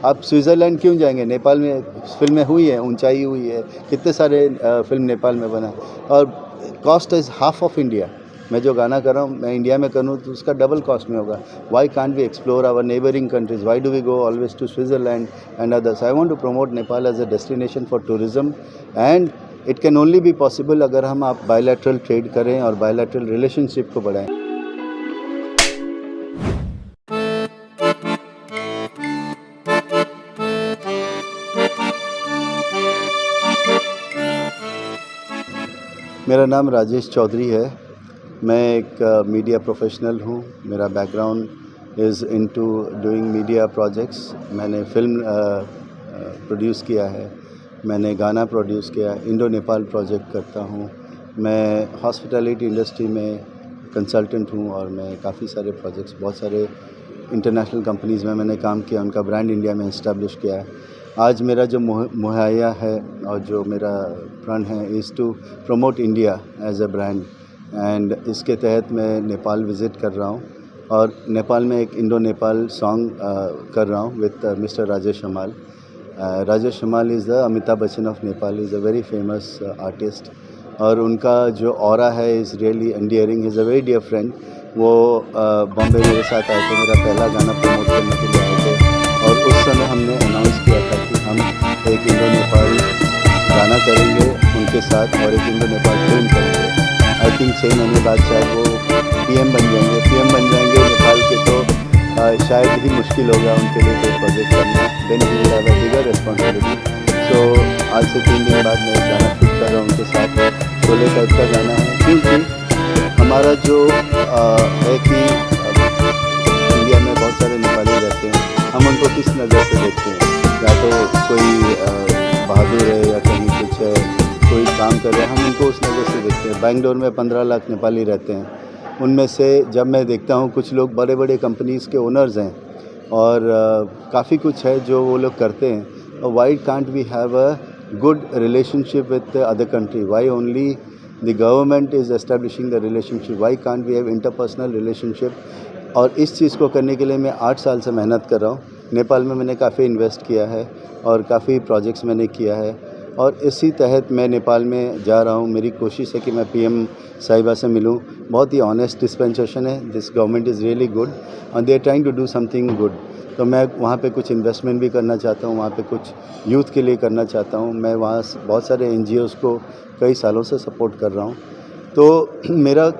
आप स्विट्ज़रलैंड क्यों जाएंगे? नेपाल में फ़िल्में हुई हैं, ऊंचाई हुई है, कितने सारे फ़िल्म नेपाल में बना और cost is half of India. मैं जो गाना कर रहा हूँ मैं इंडिया में करूँ तो उसका डबल कॉस्ट में होगा। Why can't we explore our neighbouring countries? Why do we go always to Switzerland and others? I want to promote Nepal as a destination for tourism and it can only be possible अगर हम आप bilateral trade करें और bilateral relationship को बढ़ाएं। मेरा नाम राजेश चौधरी है। मैं एक मीडिया प्रोफेशनल हूँ। मेरा background is into doing media projects. मैंने फिल्म प्रोड्यूस किया है, मैंने गाना प्रोड्यूस किया है, इंडो नेपाल प्रोजेक्ट करता हूँ। मैं हॉस्पिटैलिटी इंडस्ट्री में कंसल्टेंट हूँ और मैं काफ़ी सारे प्रोजेक्ट्स बहुत सारे इंटरनेशनल कंपनीज़ में मैंने काम किया, उनका ब्रांड इंडिया में इस्टेब्लिश किया है। आज मेरा जो मुहैया है और जो मेरा प्रण है is to promote India as a brand and इसके तहत मैं नेपाल विज़िट कर रहा हूँ और नेपाल में एक इंडो नेपाल सॉन्ग कर रहा हूँ with mister Rajesh Hamal. Rajesh Hamal is the Amitabh Bachchan of Nepal, is a very famous artist और उनका जो ऑरा है is really endearing, is a very dear friend. वो बॉम्बे मेरे साथ आए थे, मेरा पहला गाना प्रमोट करने के लिए आए थे और उस समय हमने अनाउंस किया था कि हम एक इंडो नेपाल गाना करेंगे उनके साथ और एक इंडो नेपाल फिल्म करेंगे। आई थिंक 6 महीने बाद शायद वो पीएम बन जाएंगे नेपाल के, तो शायद ही मुश्किल होगा उनके लिए कोई प्रोजेक्ट करना। Then he will have a bigger responsibility. So आज से 3 दिन बाद मैं एक गाना शूट कर रहा हूँ उनके साथ। शोले टाइप का गाना है क्योंकि हमारा जो है कि इंडिया में बहुत सारे नेपाली रहते हैं, हम उनको किस नज़र से देखते हैं? या तो कोई बहादुर है या कहीं कुछ है, कोई काम कर रहे हैं, हम उनको उस नज़र से देखते हैं। बेंगलोर में 15 लाख नेपाली रहते हैं, उनमें से जब मैं देखता हूँ कुछ लोग बड़े बड़े कंपनीज़ के ओनर्स हैं और काफ़ी कुछ है जो वो लोग करते हैं। Why can't we have a good relationship with other country? Why only the government is establishing the relationship? Why can't we have interpersonal relationship? और इस चीज़ को करने के लिए मैं 8 साल से मेहनत कर रहा हूँ। नेपाल में मैंने काफ़ी इन्वेस्ट किया है और काफ़ी प्रोजेक्ट्स मैंने किया है और इसी तहत मैं नेपाल में जा रहा हूँ। मेरी कोशिश है कि मैं पीएम साहिबा से मिलूँ। बहुत ही ऑनेस्ट डिस्पेंसेशन है, this government is really good और they are trying to do something good. तो मैं वहाँ पे कुछ इन्वेस्टमेंट भी करना चाहता हूँ, वहाँ पे कुछ यूथ के लिए करना चाहता हूँ। मैं वहाँ बहुत सारे NGOs को कई सालों से सपोर्ट कर रहा हूँ। तो मेरा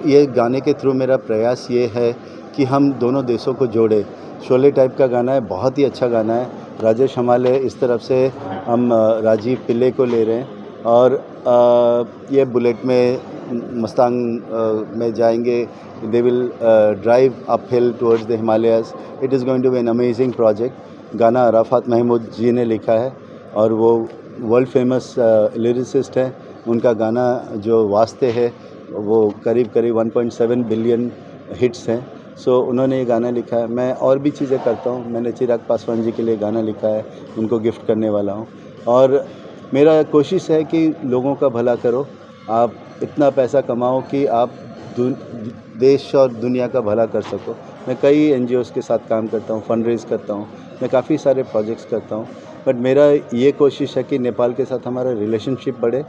ये गाने के थ्रू मेरा प्रयास ये है कि हम दोनों देशों को जोड़े। शोले टाइप का गाना है, बहुत ही अच्छा गाना है। राजेश हमाल है, इस तरफ से हम राजीव पिल्ले को ले रहे हैं और ये बुलेट में मस्तांग में जाएंगे। They will drive up hill towards the Himalayas. It is going to be an amazing project. गाना अराफात महमूद जी ने लिखा है और वो वर्ल्ड फेमस लिरिसिस्ट हैं। उनका गाना जो वास्ते है वो करीब 1.7 बिलियन हिट्स हैं। सो उन्होंने ये गाना लिखा है। मैं और भी चीज़ें करता हूँ। मैंने चिराग पासवान जी के लिए गाना लिखा है, उनको गिफ्ट करने वाला हूँ और मेरा कोशिश है कि लोगों का भला करो। आप इतना पैसा कमाओ कि आप देश और दुनिया का भला कर सको। मैं कई NGOs के साथ काम करता हूँ, फंड रेज़ करता हूँ, मैं काफ़ी सारे प्रोजेक्ट्स करता हूँ, बट मेरा ये कोशिश है कि नेपाल के साथ हमारा रिलेशनशिप बढ़े।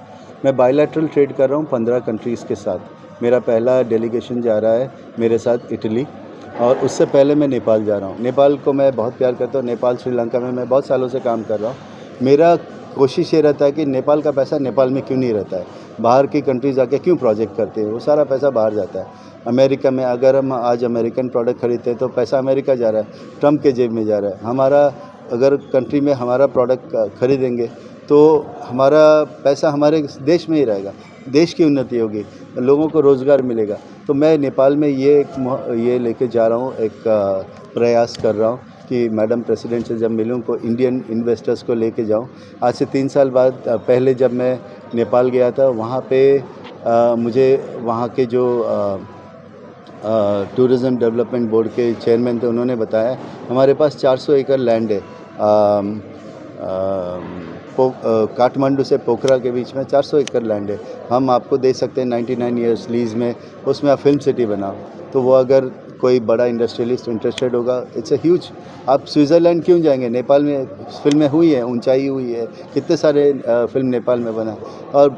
मैं बायलैटरल ट्रेड कर रहा हूँ 15 कंट्रीज़ के साथ। मेरा पहला डेलीगेशन जा रहा है मेरे साथ इटली और उससे पहले मैं नेपाल जा रहा हूँ। नेपाल को मैं बहुत प्यार करता हूँ। नेपाल श्रीलंका में मैं बहुत सालों से काम कर रहा हूँ। मेरा कोशिश ये रहता है कि नेपाल का पैसा नेपाल में क्यों नहीं रहता है? बाहर की कंट्रीज आके क्यों प्रोजेक्ट करते हैं? वो सारा पैसा बाहर जाता है। अमेरिका में अगर हम आज अमेरिकन प्रोडक्ट खरीदते हैं तो पैसा अमेरिका जा रहा है, ट्रम्प के जेब में जा रहा है। हमारा अगर कंट्री में हमारा प्रोडक्ट खरीदेंगे तो हमारा पैसा हमारे देश में ही रहेगा, देश की उन्नति होगी, लोगों को रोज़गार मिलेगा। तो मैं नेपाल में ये लेके जा रहा हूँ, एक प्रयास कर रहा हूँ कि मैडम प्रेसिडेंट से जब मिलूँ को इंडियन इन्वेस्टर्स को लेके जाऊँ। आज से 3 साल बाद पहले जब मैं नेपाल गया था वहाँ पे मुझे वहाँ के जो टूरिज़म डेवलपमेंट बोर्ड के चेयरमैन थे, उन्होंने बताया हमारे पास 400 एकड़ लैंड है काठमांडू से पोखरा के बीच में 400 एकड़ लैंड है, हम आपको दे सकते हैं 99 ईयर्स लीज़ में, उसमें आप फिल्म सिटी बनाओ। तो वो अगर कोई बड़ा इंडस्ट्रियलिस्ट इंटरेस्टेड होगा, इट्स अ ह्यूज। आप स्विट्ज़रलैंड क्यों जाएंगे, नेपाल में फिल्में हुई हैं, ऊंचाई हुई है, कितने सारे फिल्म नेपाल में बना, और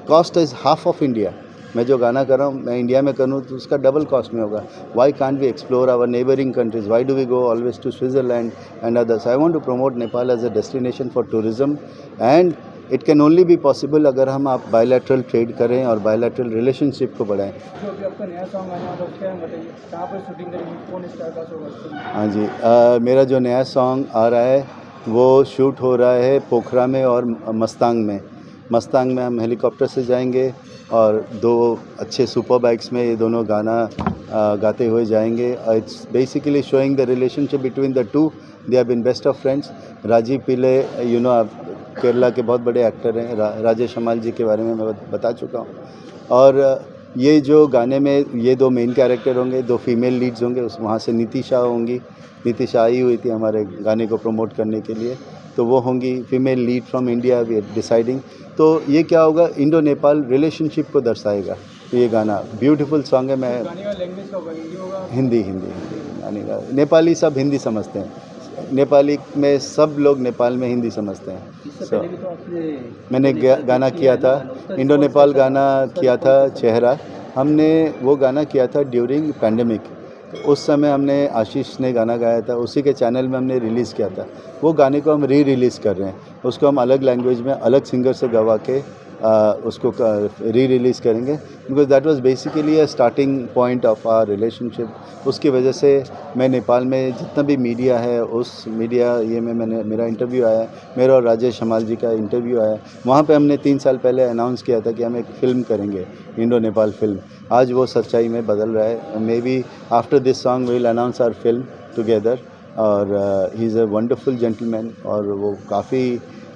cost is half of India. मैं जो गाना कर रहा हूँ मैं इंडिया में करूँ तो उसका डबल कॉस्ट में होगा। Why can't we explore our neighbouring countries, why do we go always to Switzerland and others. I want to promote Nepal as a destination for tourism, and it can only be possible अगर हम आप bilateral trade करें और bilateral relationship को बढ़ाएं। जो अभी आपका नया सॉन्ग आने वाला है उसके बारे में बताइए, कहाँ पर शूटिंग करेंगे, कौन स्टार कास्ट होगा उसमें? हाँ जी, मेरा जो नया सॉन्ग आ रहा है वो शूट हो रहा है पोखरा में और मस्तांग में। मस्तांग में हम हेलीकॉप्टर से जाएंगे और 2 अच्छे सुपर बाइक्स में ये दोनों गाना गाते हुए जाएंगे। It's basically showing the relationship between the two. They have been best of friends. Rajeev Pillai, you know, आप केरला के बहुत बड़े एक्टर हैं। राजेश हमाल जी के बारे में मैं बता चुका हूँ। और ये जो गाने में ये 2 मेन कैरेक्टर होंगे, 2 फीमेल लीड्स होंगे। उस वहाँ से नितिशा होंगी। नितिशा आई हुई थी हमारे गाने को प्रमोट करने के लिए, तो वो होंगी female lead from India, we are deciding. तो ये क्या होगा, इंडो नेपाल रिलेशनशिप को दर्शाएगा। तो ये गाना ब्यूटीफुल सॉन्ग है। मैं गाने का लैंग्वेज का होगा, हिंदी होगा? हिंदी गाने का। नेपाली सब हिंदी समझते हैं, नेपाली में सब लोग नेपाल में हिंदी समझते हैं। इससे पहले भी तो आपने मैंने गाना किया था, इंडो नेपाल गाना किया था चेहरा। हमने वो गाना किया था ड्यूरिंग पैंडेमिक। उस समय हमने, आशीष ने गाना गाया था, उसी के चैनल में हमने रिलीज़ किया था। वो गाने को हम रिलीज़ कर रहे हैं, उसको हम अलग लैंग्वेज में अलग सिंगर से गवा के उसको रिलीज़ करेंगे, because that was basically a starting point of our relationship. उसकी वजह से मैं नेपाल में जितना भी मीडिया है, उस मीडिया ये में मैंने, मेरा इंटरव्यू आया है, मेरा और राजेश हमाल जी का इंटरव्यू आया है। वहाँ पे हमने 3 साल पहले अनाउंस किया था कि हम एक फ़िल्म करेंगे, इंडो नेपाल फिल्म। आज वो सच्चाई में बदल रहा है। Maybe after this song we will announce our film together. और he is a wonderful gentleman, और वो काफ़ी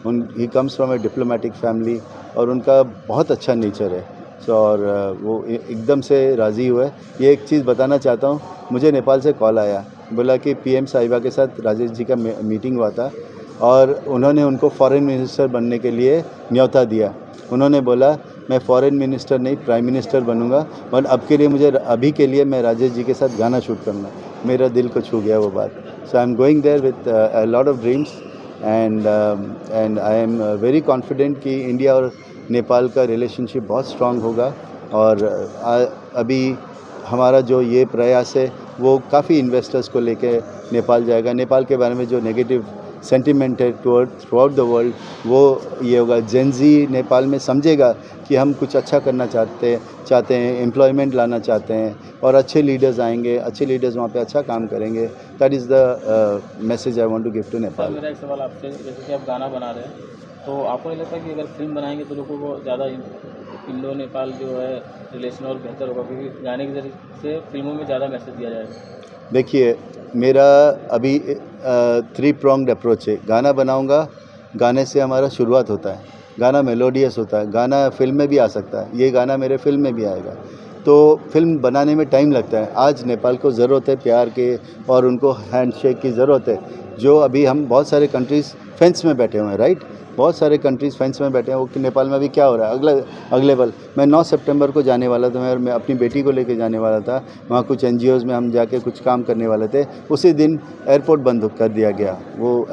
ही comes from a diplomatic family, और उनका बहुत अच्छा नेचर है। सो और वो एकदम से राज़ी हुए। ये एक चीज़ बताना चाहता हूँ, मुझे नेपाल से कॉल आया, बोला कि पीएम साहिबा के साथ राजेश जी का मीटिंग हुआ था और उन्होंने उनको फॉरेन मिनिस्टर बनने के लिए न्योता दिया। उन्होंने बोला मैं फॉरेन मिनिस्टर नहीं, प्राइम मिनिस्टर बनूंगा, बट अब के लिए मुझे, अभी के लिए मैं राजेश जी के साथ गाना शूट करूँगा। मेरा दिल को छू गया वो बात। So I am going there with a lot of dreams, and I am very confident कि इंडिया और नेपाल का रिलेशनशिप बहुत स्ट्रांग होगा। और अभी हमारा जो ये प्रयास है वो काफ़ी इन्वेस्टर्स को लेके नेपाल जाएगा। नेपाल के बारे में जो नेगेटिव सेंटिमेंट है थ्रू आउट द वर्ल्ड, वो ये होगा, जेनजी नेपाल में समझेगा कि हम कुछ अच्छा करना चाहते हैं, एम्प्लॉयमेंट लाना चाहते हैं, और अच्छे लीडर्स आएंगे, अच्छे लीडर्स वहाँ पे अच्छा काम करेंगे। That is the message I want to give to Nepal. मेरा एक सवाल आपसे, जैसे कि आप गाना बना रहे हैं, तो आपको नहीं लगता कि अगर फिल्म बनाएंगे तो लोगों को ज़्यादा इंडो नेपाल जो है रिलेशन और बेहतर होगा, क्योंकि गाने के जरिए से फिल्मों में ज़्यादा मैसेज दिया जाएगा? देखिए, मेरा अभी 3 pronged अप्रोच है। गाना बनाऊंगा, गाने से हमारा शुरुआत होता है, गाना मेलोडियस होता है, गाना फिल्म में भी आ सकता है, ये गाना मेरे फिल्म में भी आएगा। तो फिल्म बनाने में टाइम लगता है। आज नेपाल को ज़रूरत है प्यार के, और उनको हैंडशेक की ज़रूरत है। जो अभी हम बहुत सारे कंट्रीज़ फेंस में बैठे हुए हैं, राइट, बहुत सारे कंट्रीज़ फेंस में बैठे हैं। वो कि नेपाल में अभी क्या हो रहा है, अगले पल मैं 9 सितंबर को जाने वाला था, मैं अपनी बेटी को लेके जाने वाला था। वहाँ कुछ NGOs में हम जाके कुछ काम करने वाले थे। उसी दिन एयरपोर्ट बंद कर दिया गया, वो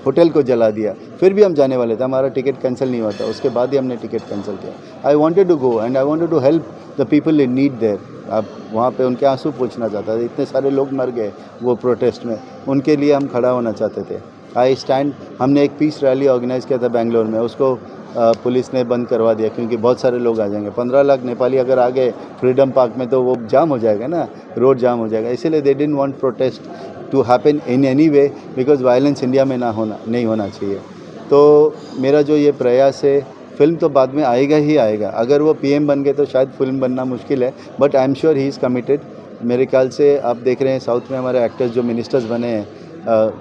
होटल को जला दिया। फिर भी हम जाने वाले थे, हमारा टिकट कैंसिल नहीं हुआ था, उसके बाद ही हमने टिकट कैंसिल किया। I wanted to go and I wanted to help the people in need there. अब वहाँ पे उनके आंसू पोंछना चाहता था, इतने सारे लोग मर गए वो प्रोटेस्ट में, उनके लिए हम खड़ा होना चाहते थे। I stand. हमने एक पीस रैली ऑर्गेनाइज़ किया था बेंगलोर में, उसको पुलिस ने बंद करवा दिया, क्योंकि बहुत सारे लोग आ जाएंगे। 15 लाख नेपाली अगर आ गए फ्रीडम पार्क में तो वो जाम हो जाएगा ना, रोड जाम हो जाएगा। इसीलिए they didn't want protest to happen in any way, because violence India में नहीं होना चाहिए। तो मेरा जो ये प्रयास है, फिल्म तो बाद में आएगा ही आएगा। अगर वो PM बन गए तो शायद फिल्म बनना मुश्किल है, but I am sure he is committed. मेरे ख्याल से आप देख रहे हैं साउथ में हमारे एक्टर्स जो मिनिस्टर्स बने हैं,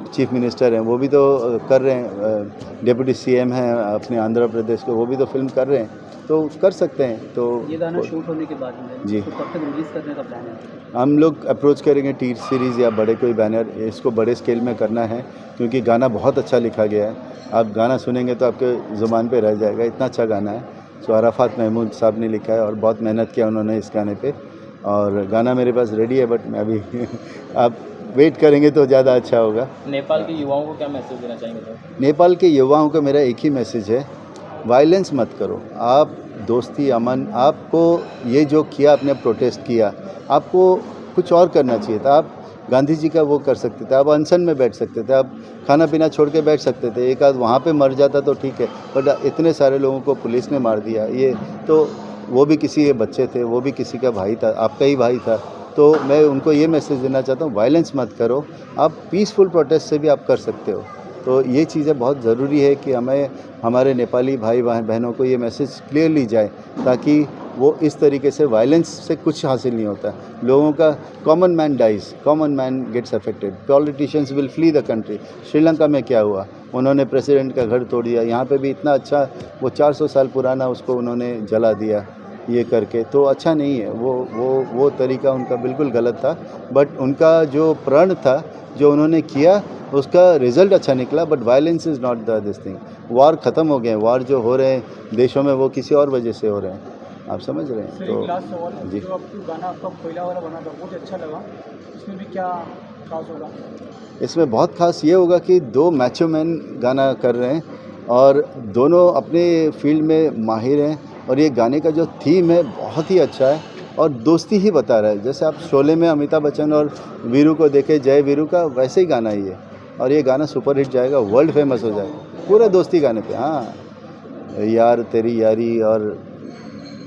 चीफ मिनिस्टर हैं, वो भी तो कर रहे हैं। डिप्टी CM हैं अपने आंध्र प्रदेश के, वो भी तो फिल्म कर रहे हैं, तो कर सकते हैं। तो ये गाना शूट होने के बाद में जी, तो कब तक रिलीज़ करने का प्लान है? हम लोग अप्रोच करेंगे टी सीरीज़ या बड़े कोई बैनर, इसको बड़े स्केल में करना है, क्योंकि गाना बहुत अच्छा लिखा गया है। आप गाना सुनेंगे तो आपके ज़ुबान पे रह जाएगा, इतना अच्छा गाना है। सो अराफात महमूद साहब ने लिखा है और बहुत मेहनत किया उन्होंने इस गाने पे। और गाना मेरे पास रेडी है, बट मैं अभी आप वेट करेंगे तो ज़्यादा अच्छा होगा। नेपाल के युवाओं को क्या मैसेज देना चाहेंगे सर? नेपाल के युवाओं को मेरा एक ही मैसेज है, वायलेंस मत करो। आप दोस्ती अमन, आपको ये जो किया, आपने प्रोटेस्ट किया, आपको कुछ और करना चाहिए था। आप गांधी जी का वो कर सकते थे, आप अनशन में बैठ सकते थे, आप खाना पीना छोड़ के बैठ सकते थे। एक आध वहाँ पे मर जाता तो ठीक है, बट इतने सारे लोगों को पुलिस ने मार दिया। ये तो वो भी किसी के बच्चे थे, वो भी किसी का भाई था, आपका ही भाई था। तो मैं उनको ये मैसेज देना चाहता हूँ, वायलेंस मत करो। आप पीसफुल प्रोटेस्ट से भी आप कर सकते हो। तो ये चीज़ें बहुत ज़रूरी है कि हमें हमारे नेपाली भाई बहनों को ये मैसेज क्लियरली जाए, ताकि वो इस तरीके से वायलेंस से कुछ हासिल नहीं होता। लोगों का common man dies, common man gets affected, politicians will flee the country. Sri Lanka में क्या हुआ, उन्होंने प्रेसिडेंट का घर तोड़ दिया। यहाँ पे भी इतना अच्छा, वो 400 साल पुराना, उसको उन्होंने जला दिया ये करके। तो अच्छा नहीं है, वो तरीका उनका बिल्कुल गलत था। बट उनका जो प्रण था, जो उन्होंने किया, उसका रिजल्ट अच्छा निकला। But violence is not the this thing. War ख़त्म हो गए, वार जो हो रहे हैं देशों में वो किसी और वजह से हो रहे हैं, आप समझ रहे हैं। तो लास्ट तो सवाल, जी, जो आपको गाना आपका पहला वाला बना था बहुत अच्छा लगा, इसमें भी क्या खास होगा? इसमें बहुत खास ये होगा कि 2 मैचो मैन गाना कर रहे हैं और दोनों अपने फील्ड में माहिर हैं। और ये गाने का जो थीम है बहुत ही अच्छा है और दोस्ती ही बता रहा है। जैसे आप शोले में अमिताभ बच्चन और वीरू को देखे, जय वीरू का, वैसे ही गाना ही है। और ये गाना सुपर हिट जाएगा, वर्ल्ड फेमस हो जाएगा पूरा दोस्ती गाने पे। हाँ, यार तेरी यारी, और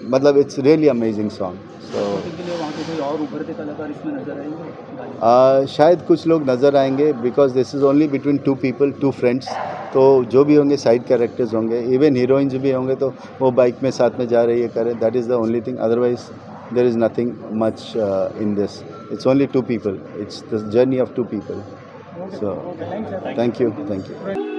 मतलब इट्स रियली अमेजिंग सॉन्ग। सो के लिए वहाँ के कोई और उभरते कलाकार इसमें नजर आएंगे? शायद कुछ लोग नज़र आएंगे, because this is only between 2 people, 2 friends. तो जो भी होंगे साइड कैरेक्टर्स होंगे, इवन हीरोइंस भी होंगे, तो वो बाइक में साथ में जा रही है करें, that is the only thing. Otherwise there is nothing much in this. It's only 2 people, it's the journey of 2 people. So thanks sir. Thank you.